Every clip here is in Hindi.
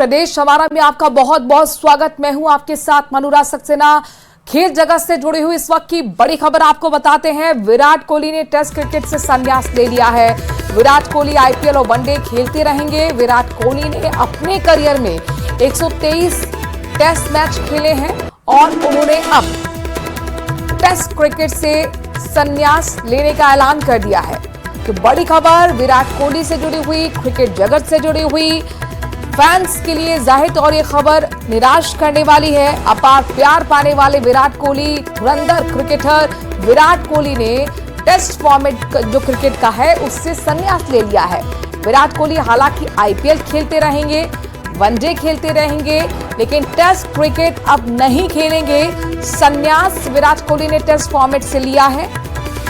प्रदेश हमारा में आपका बहुत बहुत स्वागत। मैं हूं आपके साथ मनुराज सक्सेना। खेल जगत से जुड़ी हुई इस वक्त की बड़ी खबर आपको बताते हैं। विराट कोहली ने टेस्ट क्रिकेट से संन्यास ले लिया है। विराट कोहली आईपीएल और वनडे खेलते रहेंगे। विराट कोहली ने अपने करियर में 123 टेस्ट मैच खेले हैं और उन्होंने अब टेस्ट क्रिकेट से संन्यास लेने का ऐलान कर दिया है। तो बड़ी खबर विराट कोहली से जुड़ी हुई, क्रिकेट जगत से जुड़ी हुई, फैंस के लिए जाहिर तौर ये खबर निराश करने वाली है। अपार प्यार पाने वाले विराट कोहली, धुरंधर क्रिकेटर विराट कोहली ने टेस्ट फॉर्मेट जो क्रिकेट का है उससे संन्यास ले लिया है। विराट कोहली हालांकि आईपीएल खेलते रहेंगे, वनडे खेलते रहेंगे, लेकिन टेस्ट क्रिकेट अब नहीं खेलेंगे। संन्यास विराट कोहली ने टेस्ट फॉर्मेट से लिया है।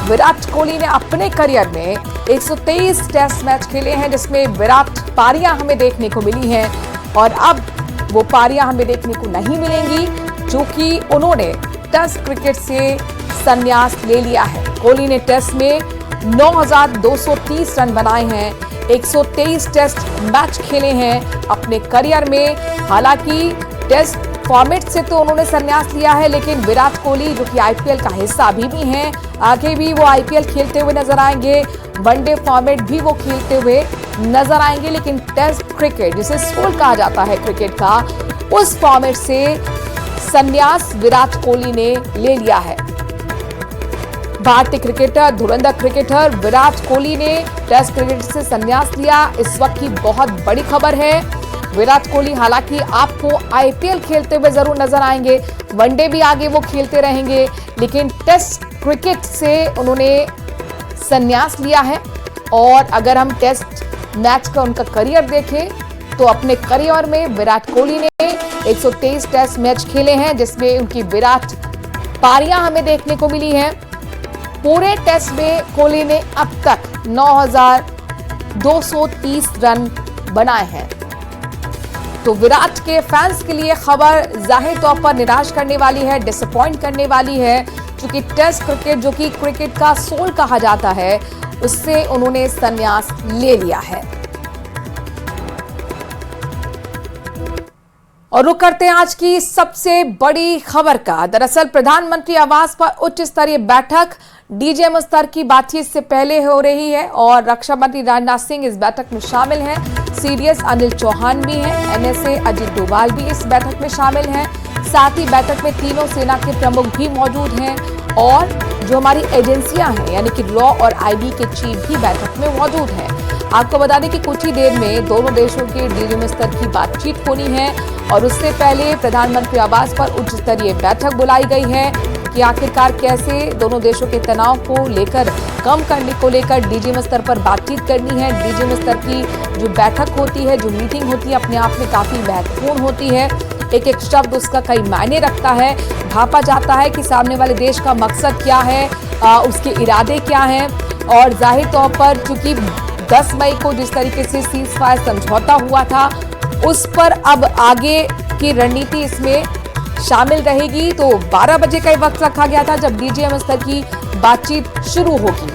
विराट कोहली ने अपने करियर में 123 टेस्ट मैच खेले हैं, जिसमें विराट पारियां हमें देखने को मिली हैं और अब वो पारियां हमें देखने को नहीं मिलेंगी, क्योंकि उन्होंने टेस्ट क्रिकेट से संन्यास ले लिया है। कोहली ने टेस्ट में 9,230 रन बनाए हैं, 123 टेस्ट मैच खेले हैं अपने करियर में। हालांकि टेस्ट फॉर्मेट से तो उन्होंने संन्यास लिया है, लेकिन विराट कोहली जो कि आईपीएल का हिस्सा अभी भी हैं, आगे भी वो आईपीएल खेलते हुए नजर आएंगे, वनडे फॉर्मेट भी वो खेलते हुए नजर आएंगे, लेकिन टेस्ट क्रिकेट जिसे सोल कहा जाता है क्रिकेट का, उस फॉर्मेट से संन्यास विराट कोहली ने ले लिया है। भारतीय क्रिकेटर, धुरंधर क्रिकेटर विराट कोहली ने टेस्ट क्रिकेट से संन्यास लिया। इस वक्त की बहुत बड़ी खबर है। विराट कोहली हालांकि आपको आईपीएल खेलते हुए जरूर नजर आएंगे, वनडे भी आगे वो खेलते रहेंगे, लेकिन टेस्ट क्रिकेट से उन्होंने संन्यास लिया है। और अगर हम टेस्ट मैच का उनका करियर देखें तो अपने करियर में विराट कोहली ने 123 टेस्ट मैच खेले हैं, जिसमें उनकी विराट पारियां हमें देखने को मिली हैं। पूरे टेस्ट में कोहली ने अब तक 9,230 रन बनाए हैं। तो विराट के फैंस के लिए खबर जाहिर तौर पर निराश करने वाली है, डिसअपॉइंट करने वाली है, क्योंकि टेस्ट क्रिकेट जो कि क्रिकेट का सोल कहा जाता है, उससे उन्होंने संन्यास ले लिया है। और रुक करते हैं आज की सबसे बड़ी खबर का। दरअसल प्रधानमंत्री आवास पर उच्च स्तरीय बैठक डीजीएम स्तर की बातचीत से पहले हो रही है और रक्षा मंत्री राजनाथ सिंह इस बैठक में शामिल हैं। सीडीएस अनिल चौहान भी हैं, एनएसए अजीत डोभाल भी इस बैठक में शामिल हैं। साथ ही बैठक में तीनों सेना के प्रमुख भी मौजूद हैं और जो हमारी एजेंसियां हैं यानी कि लॉ और आईबी के चीफ भी बैठक में मौजूद हैं। आपको बता दें कि कुछ ही देर में दोनों देशों के डीजीएम स्तर की बातचीत होनी है और उससे पहले प्रधानमंत्री आवास पर उच्च स्तरीय बैठक बुलाई गई है कि आखिरकार कैसे दोनों देशों के तनाव को लेकर कम करने को लेकर डीजीएम स्तर पर बातचीत करनी है। डीजीएम स्तर की जो बैठक होती है, जो मीटिंग होती है, अपने आप में काफी महत्वपूर्ण होती है। एक एक शब्द उसका कई मायने रखता है। भापा जाता है कि सामने वाले देश का मकसद क्या है, उसके इरादे क्या हैं। और जाहिर तौर पर चूंकि 10 मई को जिस तरीके से सीज फायर समझौता हुआ था, उस पर अब आगे की रणनीति इसमें शामिल रहेगी। तो 12 बजे का वक्त रखा गया था जब डीजीएम स्तर की बातचीत शुरू होगी।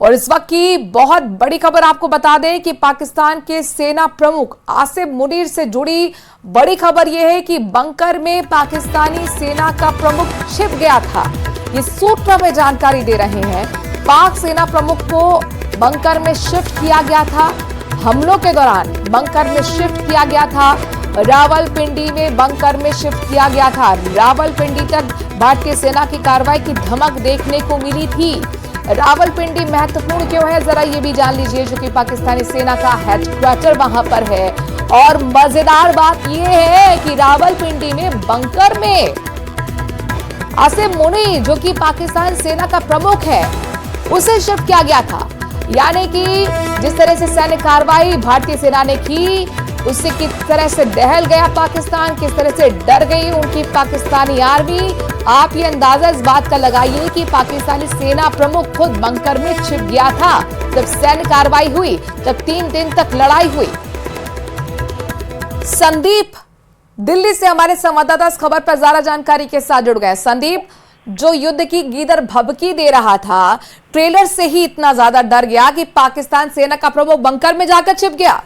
और इस वक्त की बहुत बड़ी खबर आपको बता दें कि पाकिस्तान के सेना प्रमुख आसिम मुनीर से जुड़ी बड़ी खबर यह है कि बंकर में पाकिस्तानी सेना का प्रमुख छिप गया था। ये सूत्र हमें जानकारी दे रहे हैं। पाक सेना प्रमुख को बंकर में शिफ्ट किया गया था। हमलों के दौरान बंकर में शिफ्ट किया गया था। रावलपिंडी में बंकर में शिफ्ट किया गया था। रावलपिंडी तक भारतीय सेना की कार्रवाई की धमक देखने को मिली थी। रावलपिंडी महत्वपूर्ण क्यों है, जरा ये भी जान लीजिए, जो कि पाकिस्तानी सेना का हेडक्वार्टर वहां पर है। और मजेदार बात यह है कि रावलपिंडी में बंकर में आसिम मुनीर जो कि पाकिस्तान सेना का प्रमुख है, उसे शिफ्ट किया गया था। यानी कि जिस तरह से सैन्य कार्रवाई भारतीय सेना ने की, उससे किस तरह से दहल गया पाकिस्तान, किस तरह से डर गई उनकी पाकिस्तानी आर्मी। आप ये अंदाजा इस बात का लगाइए कि पाकिस्तानी सेना प्रमुख खुद बंकर में छिप गया था। जब सैन्य कार्रवाई हुई तब 3 दिन तक लड़ाई हुई। संदीप दिल्ली से हमारे संवाददाता इस खबर पर ज्यादा जानकारी के साथ जुड़ गए। संदीप, जो युद्ध की गीदड़ भभकी दे रहा था, ट्रेलर से ही इतना ज्यादा डर गया कि पाकिस्तान सेना का प्रमुख बंकर में जाकर छिप गया।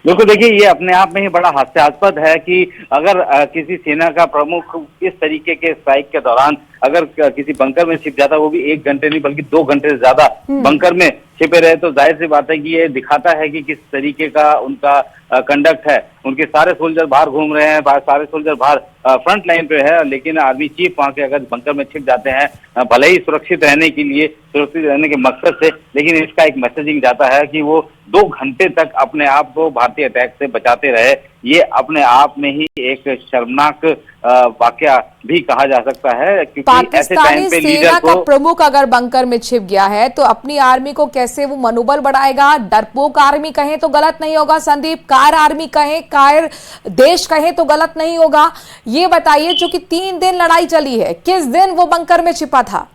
बिल्कुल, देखिए ये अपने आप में ही बड़ा हास्यास्पद है कि अगर किसी सेना का प्रमुख इस तरीके के स्ट्राइक के दौरान अगर किसी बंकर में छिप जाता, वो भी 1 घंटे नहीं बल्कि 2 घंटे से ज्यादा बंकर में छिपे रहे, तो जाहिर सी बात है कि ये दिखाता है कि किस तरीके का उनका कंडक्ट है। उनके सारे सोल्जर बाहर घूम रहे हैं, सारे सोल्जर बाहर फ्रंट लाइन पे है, लेकिन आर्मी चीफ वहां के अगर बंकर में छिप जाते हैं, भले ही सुरक्षित रहने के लिए, सुरक्षित रहने के मकसद से, लेकिन इसका एक मैसेजिंग जाता है कि वो 2 घंटे तक अपने आप को भारतीय अटैक से बचाते रहे। ये अपने आप में ही एक शर्मनाक वाकया भी कहा जा सकता है, क्योंकि ऐसे टाइम पे लीडर को प्रमुख अगर बंकर में छिप गया है तो अपनी आर्मी को कैसे वो मनोबल बढ़ाएगा। डरपोक आर्मी कहें तो गलत नहीं होगा संदीप, कायर आर्मी कहें, कायर देश कहें तो गलत नहीं होगा। ये बताइए, चूंकि 3 दिन लड़ाई चली है, किस दिन वो बंकर में छिपा था?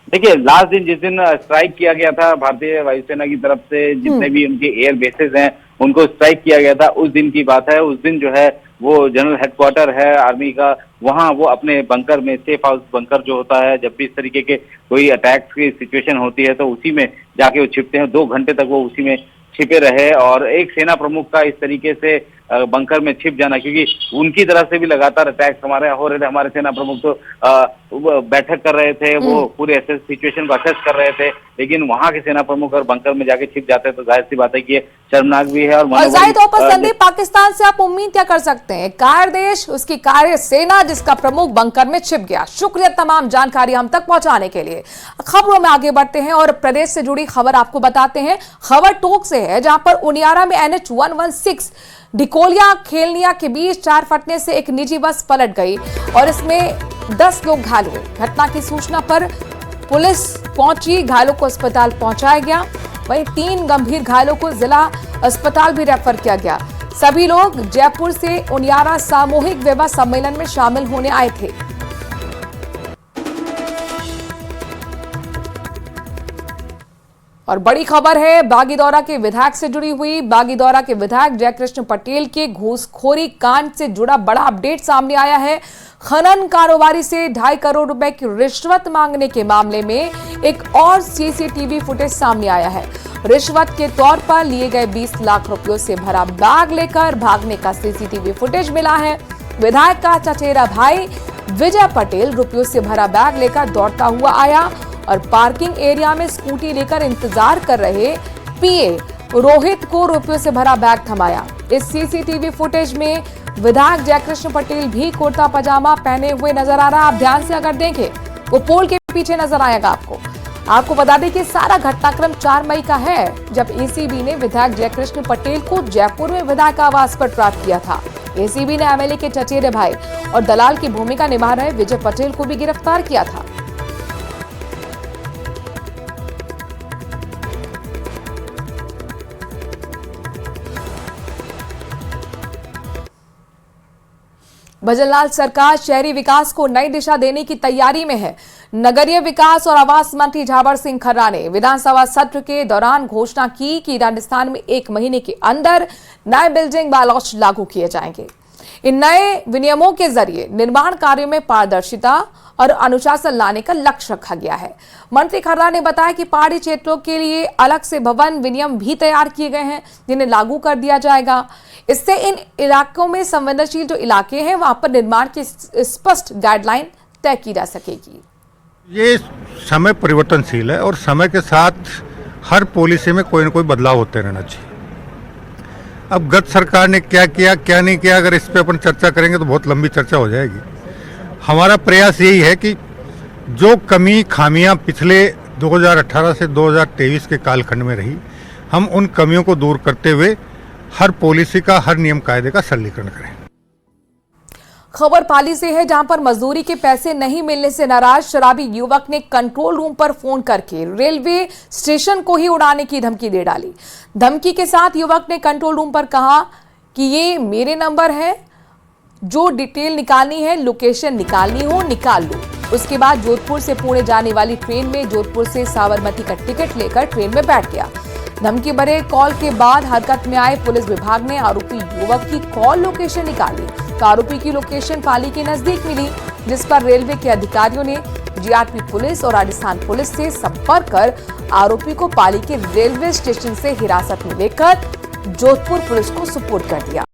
देखिए, लास्ट दिन जिस दिन स्ट्राइक किया गया था भारतीय वायुसेना की तरफ से, जितने भी उनके एयर बेसेस हैं उनको स्ट्राइक किया गया था, उस दिन की बात है। उस दिन जो है वो जनरल हेडक्वार्टर है आर्मी का, वहां वो अपने बंकर में, सेफ हाउस बंकर जो होता है, जब भी इस तरीके के कोई अटैक की सिचुएशन होती है तो उसी में जाके वो छिपते हैं। 2 घंटे तक वो उसी में छिपे रहे। और एक सेना प्रमुख का इस तरीके से बंकर में छिप जाना, क्योंकि उनकी तरफ से भी लगातार अटैक हमारे हो रहे थे। हमारे सेना प्रमुख तो बैठक कर रहे थे, वो पूरे सिचुएशन को असेस कर रहे थे, लेकिन वहां के सेना प्रमुख और बंकर में जाके छिप जाते हैं, तो जाहिर सी बात है कि ये शर्मनाक भी है। और जाहिर तौर पर संदीप, पाकिस्तान से आप उम्मीद क्या कर सकते हैं? कायर देश, उसकी कार्य सेना जिसका प्रमुख बंकर में छिप गया। शुक्रिया तमाम जानकारी हम तक पहुंचाने के लिए। खबरों में आगे बढ़ते हैं और प्रदेश से जुड़ी खबर आपको बताते हैं। खबर टोक से है, जहां पर उनियारा में NH-116 डिकोलिया खेलनिया के बीच 4 फटने से एक निजी बस पलट गई और इसमें 10 लोग घायल हुए। घटना की सूचना पर पुलिस पहुंची, घायलों को अस्पताल पहुंचाया गया। वहीं 3 गंभीर घायलों को जिला अस्पताल भी रेफर किया गया। सभी लोग जयपुर से उनियारा सामूहिक विवाह सम्मेलन में शामिल होने आए थे। और बड़ी खबर है बागीदौरा के विधायक से जुड़ी हुई। बागीदौरा के विधायक जयकृष्ण पटेल के घूसखोरी कांड से जुड़ा बड़ा अपडेट सामने आया है। खनन कारोबारी से 2.5 करोड़ रुपए की रिश्वत मांगने के मामले में एक और सीसीटीवी फुटेज सामने आया है। रिश्वत के तौर पर लिए गए 20 लाख रुपयों से भरा बैग लेकर भागने का सीसीटीवी फुटेज मिला है। विधायक का चचेरा भाई विजय पटेल रुपयों से भरा बैग लेकर दौड़ता हुआ आया और पार्किंग एरिया में स्कूटी लेकर इंतजार कर रहे पीए रोहित को रुपयों से भरा बैग थमाया। इस सीसीटीवी फुटेज में विधायक जयकृष्ण पटेल भी कुर्ता पजामा पहने हुए नजर आ रहा। आप ध्यान से अगर देखें, वो पोल के पीछे नजर आएगा आपको बता दें कि सारा घटनाक्रम 4 मई का है, जब एसीबी ने विधायक जयकृष्ण पटेल को जयपुर में विधायक आवास पर ट्रैप किया था। एसीबी ने एमएलए के चचेरे भाई और दलाल की भूमिका निभा रहे विजय पटेल को भी गिरफ्तार किया था। भजनलाल सरकार शहरी विकास को नई दिशा देने की तैयारी में है। नगरीय विकास और आवास मंत्री झावर सिंह खर्रा ने विधानसभा सत्र के दौरान घोषणा की कि राजस्थान में 1 महीने के अंदर नए बिल्डिंग बायलॉज लागू किए जाएंगे। इन नए विनियमों के जरिए निर्माण कार्यों में पारदर्शिता और अनुशासन लाने का लक्ष्य रखा गया है। मंत्री खर्रा ने बताया कि पहाड़ी क्षेत्रों के लिए अलग से भवन विनियम भी तैयार किए गए हैं, जिन्हें लागू कर दिया जाएगा। इससे इन इलाकों में संवेदनशील जो इलाके हैं वहां पर निर्माण की स्पष्ट गाइडलाइन तय की जा सकेगी। ये समय परिवर्तनशील है और समय के साथ हर पॉलिसी में कोई न कोई बदलाव होते रहना चाहिए। अब गत सरकार ने क्या किया क्या नहीं किया, अगर इस पे अपन चर्चा करेंगे तो बहुत लंबी चर्चा हो जाएगी। हमारा प्रयास यही है कि जो कमी खामियां पिछले 2018 से 2023 के कालखंड में रही, हम उन कमियों को दूर करते हुए हर पॉलिसी का, हर नियम कायदे का सरलीकरण करें। खबर पाली से है, जहां पर मजदूरी के पैसे नहीं मिलने से नाराज शराबी युवक ने कंट्रोल रूम पर फोन करके रेलवे स्टेशन को ही उड़ाने की धमकी दे डाली। धमकी के साथ युवक ने कंट्रोल रूम पर कहा कि ये मेरे नंबर है, जो डिटेल निकालनी है, लोकेशन निकालनी हो निकाल लो। उसके बाद जोधपुर से पुणे जाने वाली ट्रेन में जोधपुर से साबरमती का टिकट लेकर ट्रेन में बैठ गया। धमकी भरे कॉल के बाद हरकत में आए पुलिस विभाग ने आरोपी युवक की कॉल लोकेशन निकाली तो आरोपी की लोकेशन पाली के नजदीक मिली, जिस पर रेलवे के अधिकारियों ने जीआरपी पुलिस और राजस्थान पुलिस से संपर्क कर आरोपी को पाली के रेलवे स्टेशन से हिरासत में लेकर जोधपुर पुलिस को सुपुर्द कर दिया।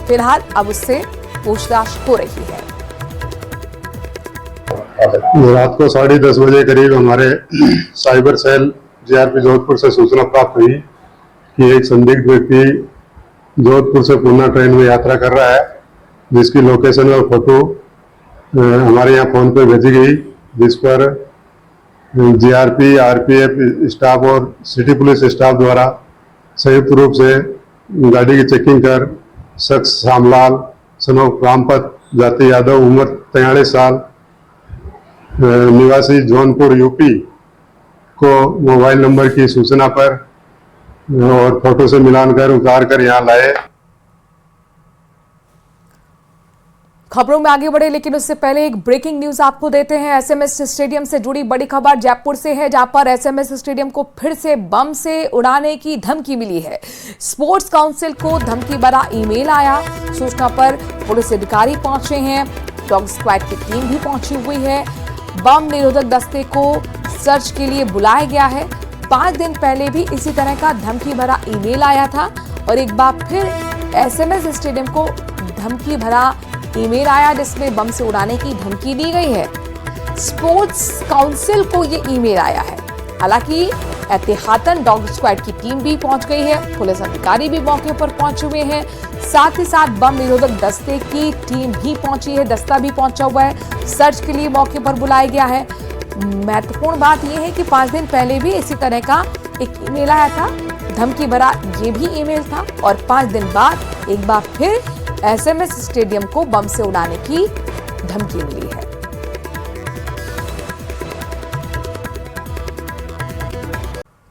फिलहाल अब उससे पूछताछ हो रही है। रात को 10:30 बजे करीब हमारे साइबर सेल जीआरपी जोधपुर से सूचना प्राप्त हुई कि एक संदिग्ध व्यक्ति जोधपुर से पूना ट्रेन में यात्रा कर रहा है, जिसकी लोकेशन और फोटो हमारे यहाँ फोन पे भेजी गई, जिस पर जीआरपी, आरपीएफ स्टाफ और सिटी पुलिस स्टाफ द्वारा संयुक्त रूप से गाड़ी की चेकिंग कर शख्स श्यामलाल सन ऑफ रामपत, जाति यादव, उम्र 43 साल, निवासी जौनपुर यूपी को मोबाइल नंबर की सूचना पर और फोटो से मिलान कर उतार कर यहाँ लाए। खबरों में आगे बढ़े, लेकिन उससे पहले एक ब्रेकिंग न्यूज आपको देते हैं। एसएमएस स्टेडियम से जुड़ी बड़ी खबर जयपुर से है, जहां पर एसएमएस स्टेडियम को फिर से बम से उड़ाने की धमकी मिली है। स्पोर्ट्स काउंसिल को धमकी भरा ईमेल आया। सूचना पर पुलिस अधिकारी पहुंचे हैं, डॉग स्क्वाड की टीम भी पहुंची हुई है। बम निरोधक दस्ते को सर्च के लिए बुलाया गया है। 5 दिन पहले भी इसी तरह का धमकी भरा ईमेल आया था और एक बार फिर एसएमएस स्टेडियम को धमकी भरा ईमेल आया, जिसमें बम से उड़ाने की धमकी दी गई है। स्पोर्ट्स काउंसिल को ये ईमेल आया है। हालांकि एहतियातन डॉग स्क्वाड की टीम भी पहुंच गई है, पुलिस अधिकारी भी मौके पर पहुंचे हुए हैं, साथ ही साथ बम निरोधक दस्ते की टीम भी पहुंची है, दस्ता भी पहुंचा हुआ है, सर्च के लिए मौके पर बुलाया गया है। महत्वपूर्ण बात यह है कि 5 दिन पहले भी इसी तरह का एक ईमेल आया था, धमकी भरा ये भी ईमेल था, और 5 दिन बाद एक बार फिर एसएमएस स्टेडियम को बम से उड़ाने की धमकी मिली है।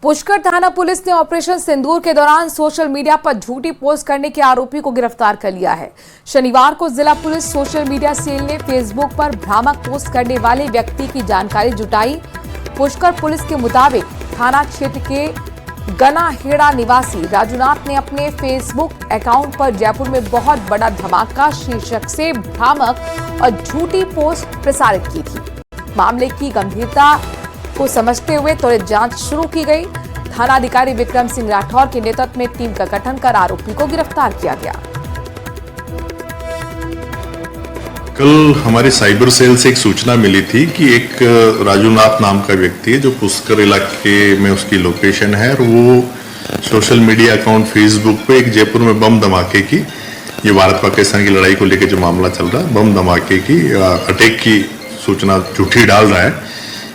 पुष्कर थाना पुलिस ने ऑपरेशन सिंदूर के दौरान सोशल मीडिया पर झूठी पोस्ट करने के आरोपी को गिरफ्तार कर लिया है। शनिवार को जिला पुलिस सोशल मीडिया सेल ने फेसबुक पर भ्रामक पोस्ट करने वाले व्यक्ति की जानकारी जुटाई। पुष्कर पुलिस के मुताबिक थाना क्षेत्र के गनाहेड़ा निवासी राजूनाथ ने अपने फेसबुक अकाउंट पर जयपुर में बहुत बड़ा धमाका शीर्षक से भ्रामक और झूठी पोस्ट प्रसारित की थी। मामले की गंभीरता को समझते हुए त्वरित जांच शुरू की गई। थाना अधिकारी विक्रम सिंह राठौर के नेतृत्व में टीम का गठन कर आरोपी को गिरफ्तार किया गया। कल हमारे साइबर सेल से एक सूचना मिली थी कि एक राजूनाथ नाम का व्यक्ति है जो पुष्कर इलाके में उसकी लोकेशन है, और वो सोशल मीडिया अकाउंट फेसबुक पे एक जयपुर में बम धमाके की, ये भारत पाकिस्तान की लड़ाई को लेकर जो मामला चल रहा है, बम धमाके की अटैक की सूचना झूठी डाल रहा है।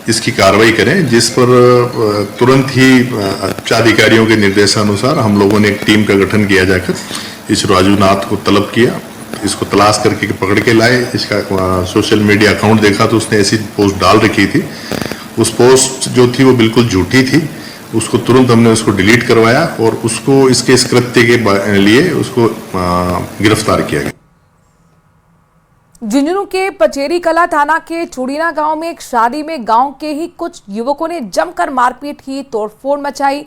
इसकी कार्रवाई करें, जिस पर तुरंत ही उच्च अधिकारियों के निर्देशानुसार हम लोगों ने एक टीम का गठन किया जाकर इस राजूनाथ को तलब किया, इसको तलाश करके पकड़ के लाए। इसका सोशल मीडिया अकाउंट देखा तो उसने ऐसी पोस्ट डाल रखी थी, उस पोस्ट जो थी वो बिल्कुल झूठी थी। उसको तुरंत हमने उसको डिलीट करवाया और उसको इसके इस कृत्य के लिए उसको गिरफ्तार किया गया। झुंझुनू के पचेरी कला थाना के चूड़ीना गांव में एक शादी में गांव के ही कुछ युवकों ने जमकर मारपीट की, तोड़फोड़ मचाई।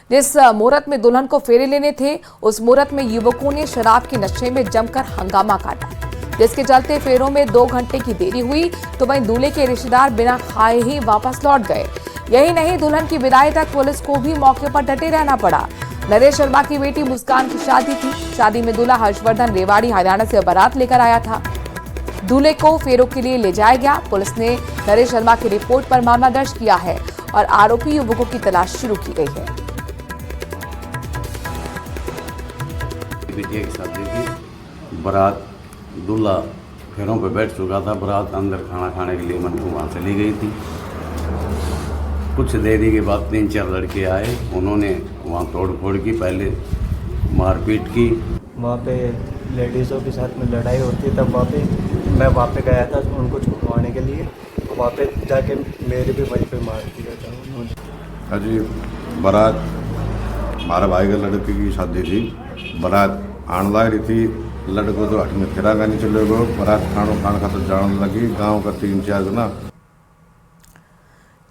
जिस मुहूर्त में दुल्हन को फेरे लेने थे, उस मुहूर्त में युवकों ने शराब के नशे में जमकर हंगामा काटा, जिसके चलते फेरों में 2 घंटे की देरी हुई, तो वहीं दूल्हे के रिश्तेदार बिना खाए ही वापस लौट गए। यही नहीं, दुल्हन की विदाई तक पुलिस को भी मौके पर डटे रहना पड़ा। नरेश शर्मा की बेटी मुस्कान की शादी थी। शादी में दूल्हा हर्षवर्धन रेवाड़ी हरियाणा से बारात लेकर आया था। दूल्हे को फेरों के लिए ले जाया गया। पुलिस ने नरेश शर्मा की रिपोर्ट पर मामला दर्ज किया है और आरोपी युवकों की तलाश शुरू की गई है। बिटिया की शादी थी, बारात दूल्हा फेरों पे बैठ चुका था, बारात अंदर खाना खाने के लिए मंटू वहाँ से ली गई थी। कुछ देरी के बाद 3-4 लड़के आए, उन्होंने वहाँ तोड़ फोड़ की, पहले मारपीट की। वहाँ पे लेडीज़ों के साथ में लड़ाई होती है, तब वहाँ पे मैं वहाँ पे गया था उनको छुड़वाने के लिए। वहाँ पे जाके मेरे भी वहीं पे मार दिया था उन्होंने। अजी बारात हमारे भाई के लड़के की शादी थी, बारात आने लग रही थी, लड़को तो हट में फिरा नहीं चले गो, बारात खाना खाते जाने लगी। गाँव का 3-4 जना।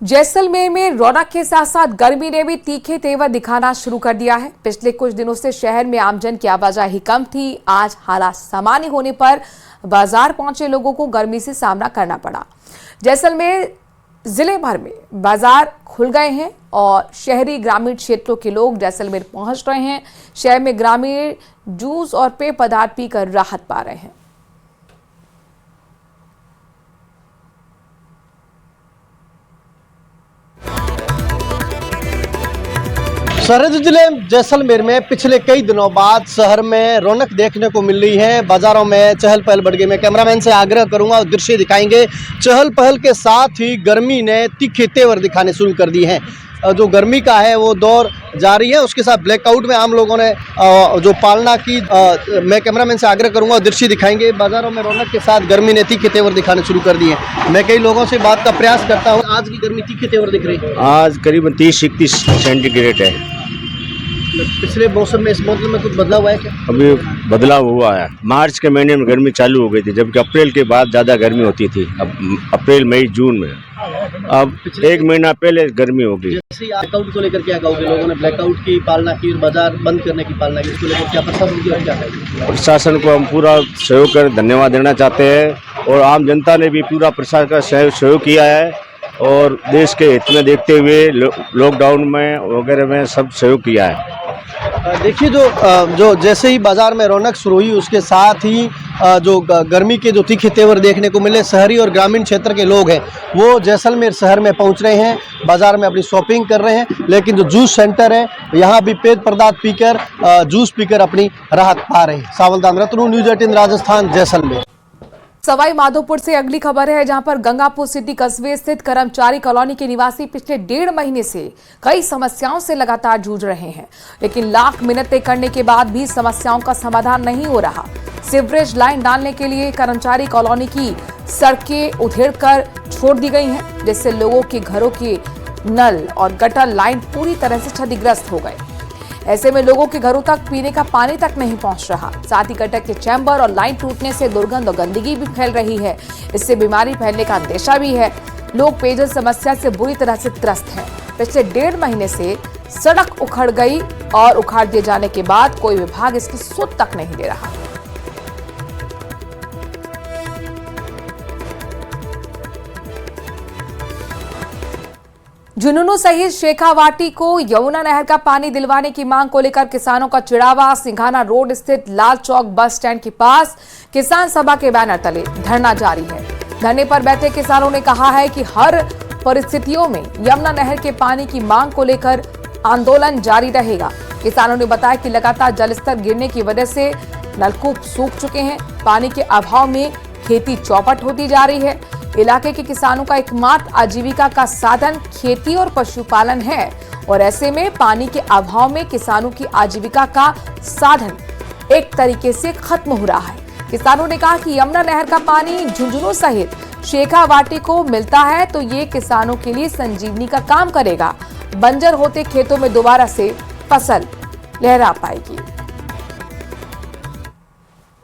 जैसलमेर में रौनक के साथ साथ गर्मी ने भी तीखे तेवर दिखाना शुरू कर दिया है। पिछले कुछ दिनों से शहर में आमजन की आवाजाही कम थी। आज हालात सामान्य होने पर बाजार पहुंचे लोगों को गर्मी से सामना करना पड़ा। जैसलमेर जिले भर में बाजार खुल गए हैं और शहरी ग्रामीण क्षेत्रों के लोग जैसलमेर पहुंच रहे हैं। शहर में ग्रामीण जूस और पेय पदार्थ पीकर राहत पा रहे हैं। सरहदी जिले जैसलमेर में पिछले कई दिनों बाद शहर में रौनक देखने को मिल रही है। बाजारों में चहल पहल बढ़ गई। मैं कैमरामैन से आग्रह करूंगा और दृश्य दिखाएंगे। चहल पहल के साथ ही गर्मी ने तीखे तेवर दिखाने शुरू कर दिए हैं। जो गर्मी का है वो दौर जारी है। उसके साथ ब्लैकआउट में आम लोगों ने जो पालना की। मैं कैमरामैन से आग्रह करूंगा और दृश्य दिखाएंगे। बाजारों में रौनक के साथ गर्मी ने तीखे तेवर दिखाने शुरू कर दिए हैं। मैं कई लोगों से बात का प्रयास करता हूँ। आज की गर्मी तीखे तेवर दिख रही है। आज करीबन 30-31 सेंटीग्रेड है। पिछले मौसम में इस मौसम में कुछ बदलाव हुआ है क्या? अभी बदलाव हुआ है। मार्च के महीने में गर्मी चालू हो गई थी, जबकि अप्रैल के बाद ज़्यादा गर्मी होती थी। अब अप्रैल मई जून में, अब एक महीना पहले गर्मी हो गई। जैसे ब्लैकआउट को लेकर क्या कहोगे? लोगों ने ब्लैकआउट की पालना की, बाजार बंद करने की पालना की, इसको लेकर क्या प्रशासन की और क्या कहेंगे? प्रशासन को हम पूरा सहयोग कर धन्यवाद देना चाहते हैं और आम जनता ने भी पूरा प्रशासन का सहयोग किया है और देश के हित में देखते हुए लॉकडाउन में वगैरह में सब सहयोग किया है। देखिए जो जैसे ही बाजार में रौनक शुरू हुई उसके साथ ही जो गर्मी के जो तीखे तेवर देखने को मिले, शहरी और ग्रामीण क्षेत्र के लोग हैं वो जैसलमेर शहर में पहुंच रहे हैं। बाजार में अपनी शॉपिंग कर रहे हैं, लेकिन जो जूस सेंटर है यहाँ भी पेय पदार्थ पीकर जूस पीकर अपनी राहत पा रहे हैं। सावंतान रत्नू, न्यूज़ 18 राजस्थान, जैसलमेर। सवाई माधोपुर से अगली खबर है, जहां पर गंगापुर सिटी कस्बे स्थित कर्मचारी कॉलोनी के निवासी पिछले 1.5 महीने से कई समस्याओं से लगातार जूझ रहे हैं, लेकिन लाख मिन्नतें करने के बाद भी समस्याओं का समाधान नहीं हो रहा। सीवरेज लाइन डालने के लिए कर्मचारी कॉलोनी की सड़कें उधेड़कर छोड़ दी गई हैं, जिससे लोगों के घरों के नल और गटर लाइन पूरी तरह से क्षतिग्रस्त हो गए। ऐसे में लोगों के घरों तक पीने का पानी तक नहीं पहुंच रहा। साथ ही गटर के चैम्बर और लाइन टूटने से दुर्गंध और गंदगी भी फैल रही है। इससे बीमारी फैलने का अंदेशा भी है। लोग पेयजल समस्या से बुरी तरह से त्रस्त हैं। पिछले 1.5 महीने से सड़क उखड़ गई और उखाड़ दिए जाने के बाद कोई विभाग इसकी सुध तक नहीं दे रहा। झुंझुनू सहित शेखावाटी को यमुना नहर का पानी दिलवाने की मांग को लेकर किसानों का चिड़ावा। सिंघाना रोड स्थित लाल चौक बस स्टैंड के पास किसान सभा के बैनर तले धरना जारी है। धरने पर बैठे किसानों ने कहा है कि हर परिस्थितियों में यमुना नहर के पानी की मांग को लेकर आंदोलन जारी रहेगा। किसानों ने बताया कि लगातार जलस्तर गिरने की वजह से नलकूप सूख चुके हैं। पानी के अभाव में खेती चौपट होती जा रही है। इलाके के किसानों का एकमात्र आजीविका का साधन खेती और पशुपालन है और ऐसे में पानी के अभाव में किसानों की आजीविका का साधन एक तरीके से खत्म हो रहा है। किसानों ने कहा कि यमुना नहर का पानी झुंझुनू सहित शेखावाटी को मिलता है तो ये किसानों के लिए संजीवनी का काम करेगा। बंजर होते खेतों में दोबारा से फसल लहरा पाएगी।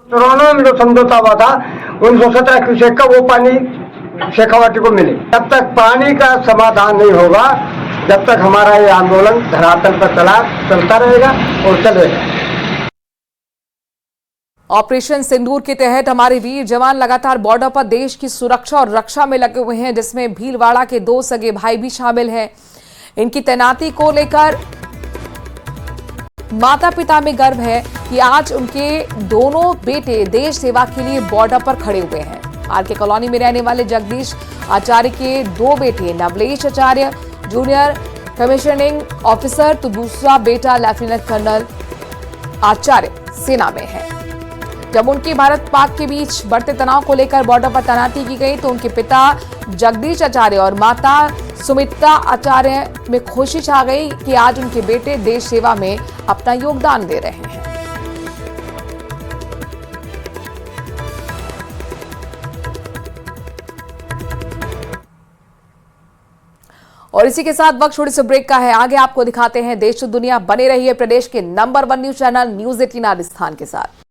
कोरोना में जो समझौता हुआ था 1917 क्यूसेक का, वो पानी शेखावाटी को मिले। जब तक पानी का समाधान नहीं होगा, जब तक हमारा ये आंदोलन धरातल पर चलता रहेगा और चलेगा। ऑपरेशन सिंदूर के तहत हमारे वीर जवान लगातार बॉर्डर पर देश की सुरक्षा और रक्षा में लगे हुए हैं, जिसमें भीलवाड़ा के 2 सगे भाई भी शामिल हैं। इनकी तैनाती को लेकर माता पिता में गर्व है कि आज उनके दोनों बेटे देश सेवा के लिए बॉर्डर पर खड़े हुए हैं। आरके कॉलोनी में रहने वाले जगदीश आचार्य के 2 बेटे नवलेश आचार्य जूनियर कमिश्नरिंग ऑफिसर तो दूसरा बेटा लेफ्टिनेंट कर्नल आचार्य सेना में है। जब उनकी भारत पाक के बीच बढ़ते तनाव को लेकर बॉर्डर पर तैनाती की गई तो उनके पिता जगदीश आचार्य और माता सुमित्रा आचार्य में खुशी छा गई कि आज उनके बेटे देश सेवा में अपना योगदान दे रहे हैं। और इसी के साथ वक्त छोटे से ब्रेक का है। आगे आपको दिखाते हैं देश और दुनिया। बने रहिए प्रदेश के number 1 news channel news 18 Rajasthan के साथ।